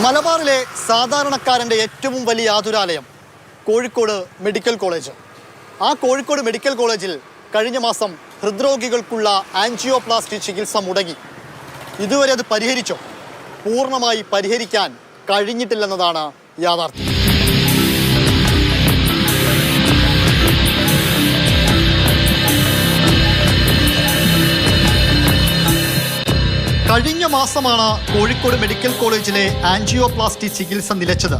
മലബാറിലെ സാധാരണക്കാരൻ്റെ ഏറ്റവും വലിയ ആതുരാലയം കോഴിക്കോട് മെഡിക്കൽ കോളേജ്. ആ കോഴിക്കോട് മെഡിക്കൽ കോളേജിൽ കഴിഞ്ഞ മാസം ഹൃദ്രോഗികൾക്കുള്ള ആൻജിയോപ്ലാസ്റ്റി ചികിത്സ മുടങ്ങി. ഇതുവരെ അത് പരിഹരിച്ചോ? പൂർണ്ണമായി പരിഹരിക്കാൻ കഴിഞ്ഞിട്ടില്ലെന്നതാണ് യാഥാർത്ഥ്യം. കഴിഞ്ഞ മാസമാണ് കോഴിക്കോട് മെഡിക്കൽ കോളേജിലെ ആൻജിയോപ്ലാസ്റ്റി ചികിത്സ നിലച്ചത്.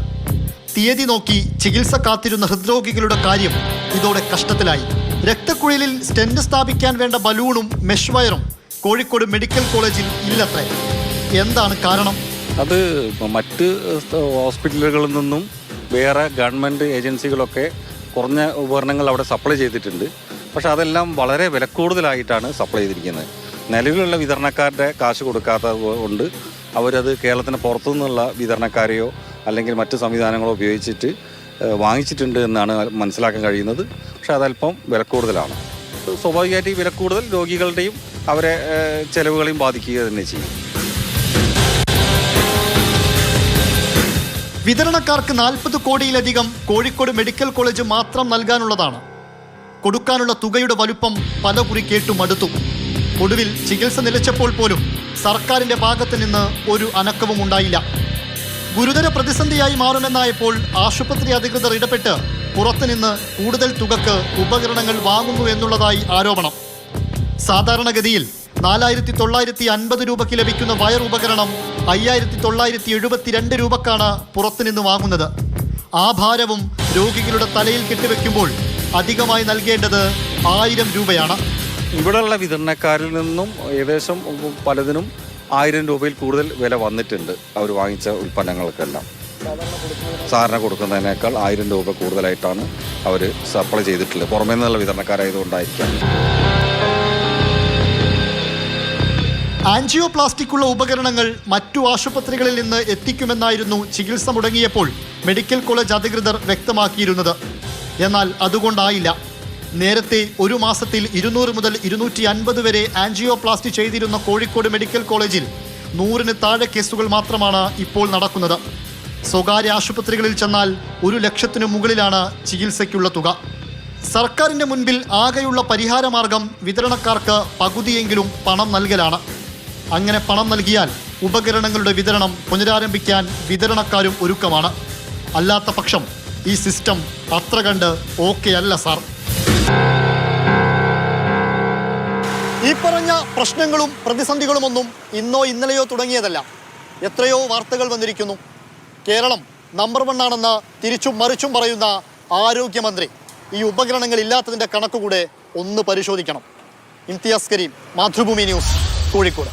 തീയതി നോക്കി ചികിത്സ കാത്തിരുന്ന ഹൃദ്രോഗികളുടെ കാര്യം ഇതോടെ കഷ്ടത്തിലായി. രക്തക്കുഴലിൽ സ്റ്റെന്റ് സ്ഥാപിക്കാൻ വേണ്ട ബലൂണും മെഷ് വയറും കോഴിക്കോട് മെഡിക്കൽ കോളേജിൽ ഇല്ലത്രേ. എന്താണ് കാരണം? അത് മറ്റ് ഹോസ്പിറ്റലുകളിൽ നിന്നും വേറെ ഗവൺമെൻറ് ഏജൻസികളൊക്കെ കുറഞ്ഞ ഉപകരണങ്ങൾ അവിടെ സപ്ലൈ ചെയ്തിട്ടുണ്ട്. പക്ഷെ അതെല്ലാം വളരെ വില കൂടുതലായിട്ടാണ് സപ്ലൈ ചെയ്തിരിക്കുന്നത്. നിലവിലുള്ള വിതരണക്കാരുടെ കാശ് കൊടുക്കാത്തത് കൊണ്ട് അവരത് കേരളത്തിന് പുറത്തു നിന്നുള്ള വിതരണക്കാരെയോ അല്ലെങ്കിൽ മറ്റ് സംവിധാനങ്ങളോ ഉപയോഗിച്ചിട്ട് വാങ്ങിച്ചിട്ടുണ്ട് എന്നാണ് മനസ്സിലാക്കാൻ കഴിയുന്നത്. പക്ഷെ അതല്പം വില കൂടുതലാണ്. സ്വാഭാവികമായിട്ട് ഈ വില കൂടുതൽ രോഗികളുടെയും അവരെ ചെലവുകളെയും ബാധിക്കുക തന്നെ ചെയ്യും. വിതരണക്കാർക്ക് 40 കോടിയിലധികം കോഴിക്കോട് മെഡിക്കൽ കോളേജ് മാത്രം നൽകാനുള്ളതാണ്. കൊടുക്കാനുള്ള തുകയുടെ വലുപ്പം പലകുറി കേട്ടു മടുത്തു. ഒടുവിൽ ചികിത്സ നിലച്ചപ്പോൾ പോലും സർക്കാരിൻ്റെ ഭാഗത്ത് നിന്ന് ഒരു അനക്കവും ഉണ്ടായില്ല. ഗുരുതര പ്രതിസന്ധിയായി മാറുമെന്നായപ്പോൾ ആശുപത്രി അധികൃതർ ഇടപെട്ട് പുറത്തുനിന്ന് കൂടുതൽ തുകക്ക് ഉപകരണങ്ങൾ വാങ്ങുന്നു എന്നുള്ളതായി ആരോപണം. സാധാരണഗതിയിൽ 4950 രൂപയ്ക്ക് ലഭിക്കുന്ന വയർ ഉപകരണം 5972 രൂപക്കാണ് പുറത്തുനിന്ന് വാങ്ങുന്നത്. ആ ഭാരവും രോഗികളുടെ തലയിൽ കെട്ടിവെക്കുമ്പോൾ അധികമായി നൽകേണ്ടത് 1000 രൂപയാണ്. ഇവിടെയുള്ള വിതരണക്കാരിൽ നിന്നും ഏകദേശം പലതിനും 1000 രൂപയിൽ കൂടുതൽ വില വന്നിട്ടുണ്ട്. അവർ വാങ്ങിച്ച ഉൽപ്പന്നങ്ങൾക്കെല്ലാം സാധാരണ കൊടുക്കുന്നതിനേക്കാൾ 1000 രൂപ കൂടുതലായിട്ടാണ് അവർ സപ്ലൈ ചെയ്തിട്ടുള്ളത്. പുറമേ നിന്നുള്ള വിതരണക്കാരായതുകൊണ്ടായിരിക്കാം. ആൻജിയോപ്ലാസ്റ്റിക്കുള്ള ഉപകരണങ്ങൾ മറ്റു ആശുപത്രികളിൽ നിന്ന് എത്തിക്കുമെന്നായിരുന്നു ചികിത്സ മുടങ്ങിയപ്പോൾ മെഡിക്കൽ കോളേജ് അധികൃതർ വ്യക്തമാക്കിയിരുന്നത്. എന്നാൽ അതുകൊണ്ടായില്ല. നേരത്തെ ഒരു മാസത്തിൽ 200 മുതൽ 250 വരെ ആൻജിയോപ്ലാസ്റ്റി ചെയ്തിരുന്ന കോഴിക്കോട് മെഡിക്കൽ കോളേജിൽ 100-ന് താഴെ കേസുകൾ മാത്രമാണ് ഇപ്പോൾ നടക്കുന്നത്. സ്വകാര്യ ആശുപത്രികളിൽ ചെന്നാൽ 1 ലക്ഷത്തിന് മുകളിലാണ് ചികിത്സയ്ക്കുള്ള തുക. സർക്കാരിൻ്റെ മുൻപിൽ ആകെയുള്ള പരിഹാരമാർഗം വിതരണക്കാർക്ക് പകുതിയെങ്കിലും പണം നൽകലാണ്. അങ്ങനെ പണം നൽകിയാൽ ഉപകരണങ്ങളുടെ വിതരണം പുനരാരംഭിക്കാൻ വിതരണക്കാരും ഒരുക്കമാണ്. അല്ലാത്ത പക്ഷം ഈ സിസ്റ്റം അത്ര കണ്ട് ഓക്കെ അല്ല സാർ. ഈ പറഞ്ഞ പ്രശ്നങ്ങളും പ്രതിസന്ധികളുമൊന്നും ഇന്നോ ഇന്നലെയോ തുടങ്ങിയതല്ല. എത്രയോ വാർത്തകൾ വന്നിരിക്കുന്നു. കേരളം നമ്പർ 1 ആണെന്ന് തിരിച്ചും മറിച്ചും പറയുന്ന ആരോഗ്യമന്ത്രി ഈ ഉപകരണങ്ങൾ ഇല്ലാത്തതിൻ്റെ കണക്കുകൂടെ ഒന്ന് പരിശോധിക്കണം. ഇംതിയാസ് കരീം, മാതൃഭൂമി ന്യൂസ്, കോഴിക്കോട്.